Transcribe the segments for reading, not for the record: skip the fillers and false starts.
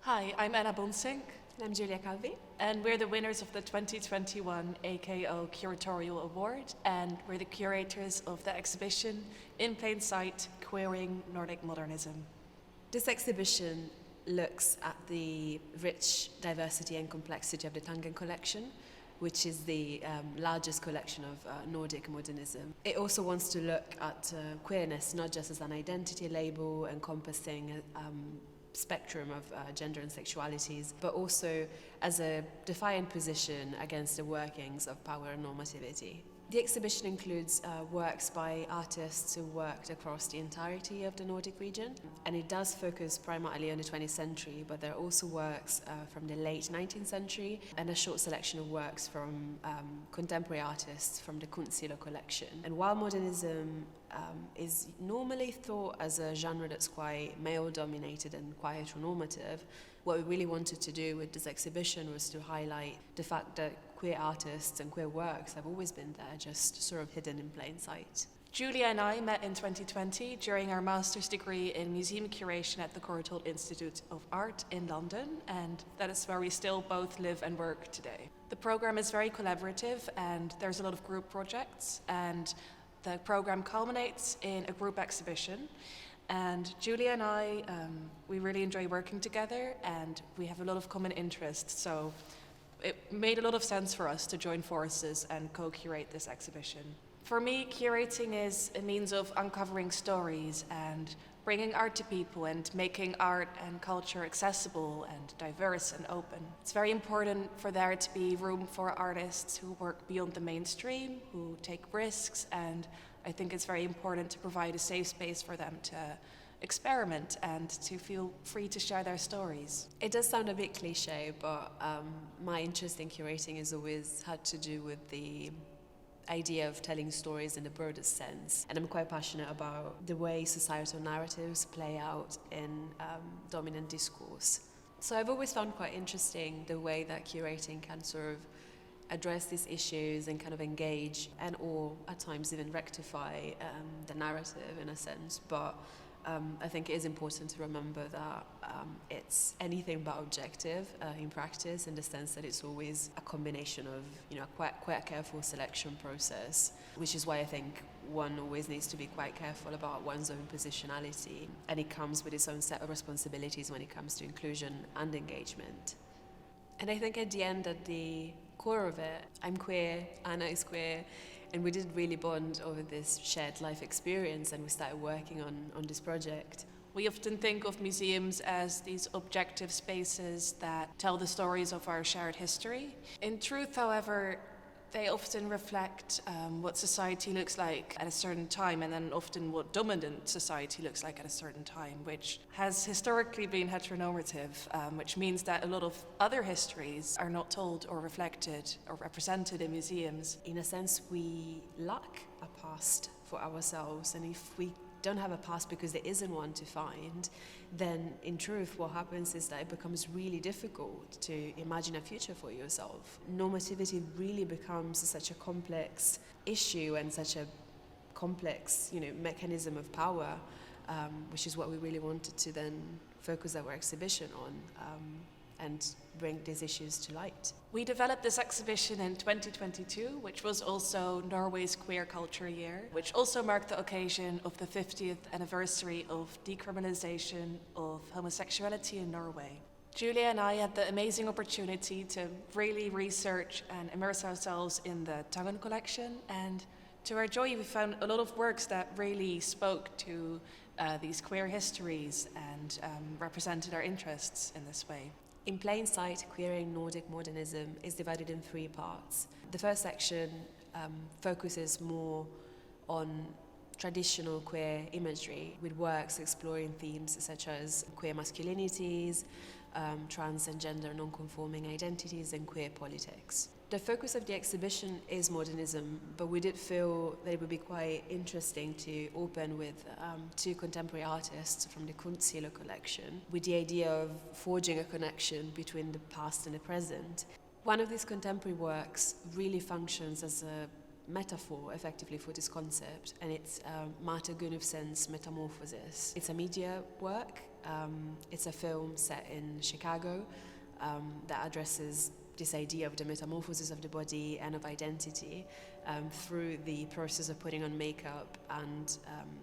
Hi, I'm Anna Bonsink, And I'm Giulia Calvi. and we're the winners of the 2021 AKO Curatorial Award, and we're the curators of the exhibition In Plain Sight, Queering Nordic Modernism. This exhibition looks at the rich diversity and complexity of the Tangen collection, which is the largest collection of Nordic modernism. It also wants to look at queerness not just as an identity label encompassing spectrum of gender and sexualities, but also as a defiant position against the workings of power and normativity. The exhibition includes works by artists who worked across the entirety of the Nordic region, and it does focus primarily on the 20th century, but there are also works from the late 19th century and a short selection of works from contemporary artists from the Kunstsilo collection. And while modernism is normally thought as a genre that's quite male-dominated and quite heteronormative, what we really wanted to do with this exhibition was to highlight the fact that queer artists and queer works have always been there, just sort of hidden in plain sight. Giulia and I met in 2020 during our master's degree in museum curation at the Courtauld Institute of Art in London, and that is where we still both live and work today. The program is very collaborative and there's a lot of group projects, and the program culminates in a group exhibition. And Giulia and I, we really enjoy working together, and we have a lot of common interests, so it made a lot of sense for us to join forces and co-curate this exhibition. For me, curating is a means of uncovering stories and bringing art to people and making art and culture accessible and diverse and open. It's very important for there to be room for artists who work beyond the mainstream, who take risks, and I think it's very important to provide a safe space for them to experiment and to feel free to share their stories. It does sound a bit cliche, but my interest in curating has always had to do with the idea of telling stories in the broadest sense. And I'm quite passionate about the way societal narratives play out in dominant discourse. So I've always found quite interesting the way that curating can sort of address these issues and kind of engage and or at times even rectify the narrative in a sense. But I think it is important to remember that it's anything but objective in practice, in the sense that it's always a combination of, quite a careful selection process, which is why I think one always needs to be quite careful about one's own positionality, and it comes with its own set of responsibilities when it comes to inclusion and engagement. And I think at the end, at the core of it, I'm queer, Anna is queer, and we did really bond over this shared life experience, and we started working on this project. We often think of museums as these objective spaces that tell the stories of our shared history. In truth, however, they often reflect what society looks like at a certain time, and then often what dominant society looks like at a certain time, which has historically been heteronormative, which means that a lot of other histories are not told or reflected or represented in museums. In a sense, we lack a past for ourselves, and if we don't have a past because there isn't one to find, then in truth what happens is that it becomes really difficult to imagine a future for yourself. Normativity really becomes such a complex issue and such a complex mechanism of power, which is what we really wanted to then focus our exhibition on and bring these issues to light. We developed this exhibition in 2022, which was also Norway's Queer Culture Year, which also marked the occasion of the 50th anniversary of decriminalization of homosexuality in Norway. Giulia and I had the amazing opportunity to really research and immerse ourselves in the Tangen collection, and to our joy we found a lot of works that really spoke to these queer histories and represented our interests in this way. In Plain Sight, Queering Nordic Modernism is divided in 3 parts. The first section focuses more on traditional queer imagery, with works exploring themes such as queer masculinities, trans and gender non-conforming identities, and queer politics. The focus of the exhibition is modernism, but we did feel that it would be quite interesting to open with 2 contemporary artists from the Kunstsilo collection, with the idea of forging a connection between the past and the present. One of these contemporary works really functions as a metaphor effectively for this concept, and it's Marta Gunnarson's Metamorphosis. It's a media work. It's a film set in Chicago that addresses this idea of the metamorphosis of the body and of identity through the process of putting on makeup and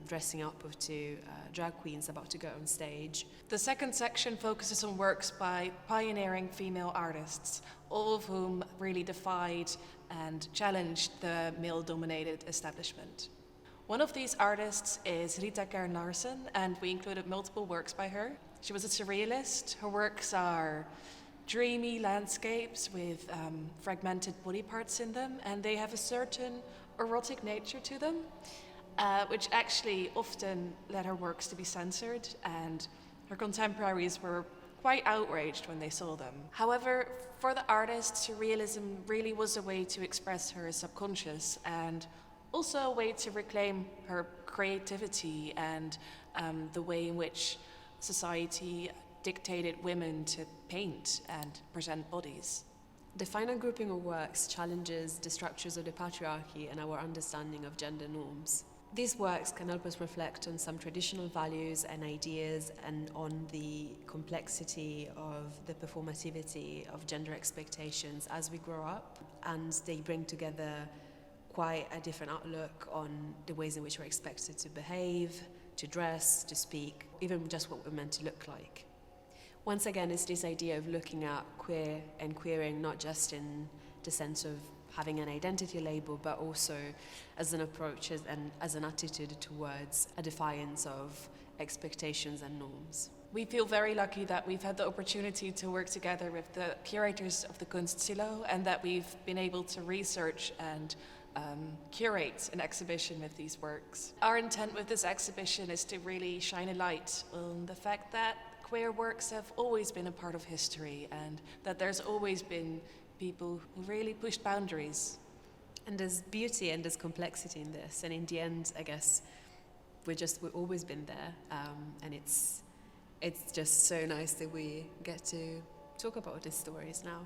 dressing up of two drag queens about to go on stage. The second section focuses on works by pioneering female artists, all of whom really defied and challenged the male-dominated establishment. One of these artists is Rita Kern Larsen, and we included multiple works by her. She was a surrealist. Her works are dreamy landscapes with fragmented body parts in them, and they have a certain erotic nature to them, which actually often led her works to be censored, and her contemporaries were quite outraged when they saw them. However, for the artist, surrealism really was a way to express her subconscious and also a way to reclaim her creativity and the way in which society dictated women to paint and present bodies. The final grouping of works challenges the structures of the patriarchy and our understanding of gender norms. These works can help us reflect on some traditional values and ideas and on the complexity of the performativity of gender expectations as we grow up, and they bring together quite a different outlook on the ways in which we're expected to behave, to dress, to speak, even just what we're meant to look like. Once again, it's this idea of looking at queer and queering not just in the sense of having an identity label, but also as an approach and as an attitude towards a defiance of expectations and norms. We feel very lucky that we've had the opportunity to work together with the curators of the Kunstsilo, and that we've been able to research and curate an exhibition with these works. Our intent with this exhibition is to really shine a light on the fact that queer works have always been a part of history, and that there's always been people who really pushed boundaries. And there's beauty and there's complexity in this, and in the end, I guess we've always been there, and it's just so nice that we get to talk about these stories now.